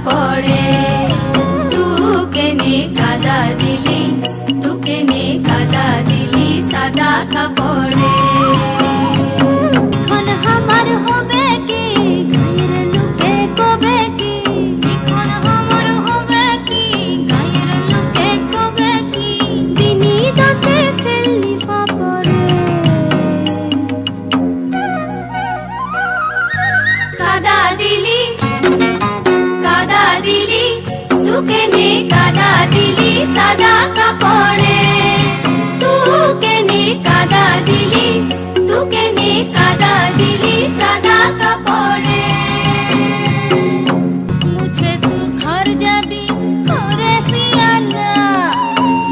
কাপড়ে। তুকে নে কাদা দিলি, তুকে নে কাদা দিলি সাদা কাপড়ে। এখন আমার হবে কি গায়ের লোকে কবে কি, এখন আমার হবে কি গায়ের লোকে কবে কি, দিনী দশে ফেললি ফাপড়ে। কাদা দিলি, কাদা দিলি, তুকে নে কাদা দিলি সাদা কাপড়ে। তুকে নে কাদা দিলি, তুকে নে কাদা দিলি সাদা কাপড়ে। মুছে তু ঘর যাবি ঘরে সিয়ানা,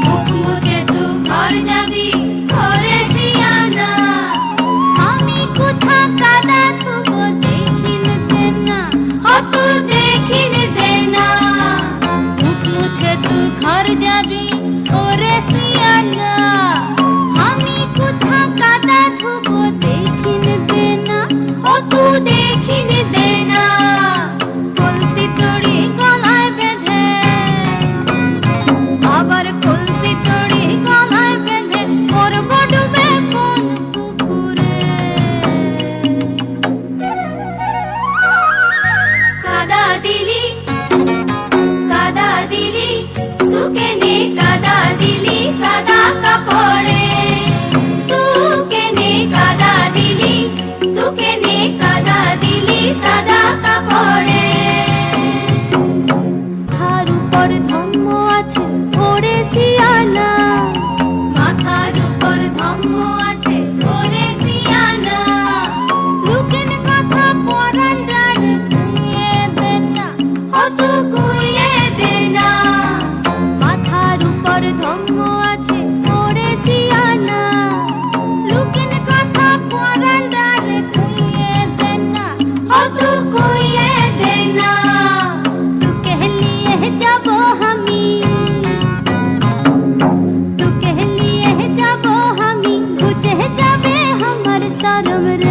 মুখ মুছে তু ঘর যাবি ঘরে সিয়ানা। আমি কোথা কাদা থুবো দেখিন দেনা, অত দেখিন দেনা। মুখ মুছে তু ঘর যাবি ঘরে সিয়ানা। আমি কোথা কাদা থুবো দেখিন দেনা, অত দেখিন দেনা। কলসি তড়ি গলায় বেঁধে, আবার কলসি তড়ি গলায় বেঁধে করব ডুবে কোন পুকুরে। কাদা দিলি, কাদা দিলি, তুকে নে কাদা দিলি সাদা কাপড়ে। তুকে নে কাদা দিলি, তুকে নে কাদা দিলি সাদা কাপড়ে। তার উপর ধম্ম আছে ওরে সিয়ানা, মাথার উপর ধম্ম আছে ওরে সিয়ানা। লুকেন কথা পরান রান কুইয়ে দে না, অত কুইয়ে দে না। মাথার উপর ধম্ম আছে ওরে সিয়ানা, লুকেন কথা পরান রান কুইয়ে দে না, অত কুইয়ে দে না। তুকে লিয়ে যাব আমি, তুকে লিয়ে যাব আমি, বুঝে যাবে আমার শরম রে।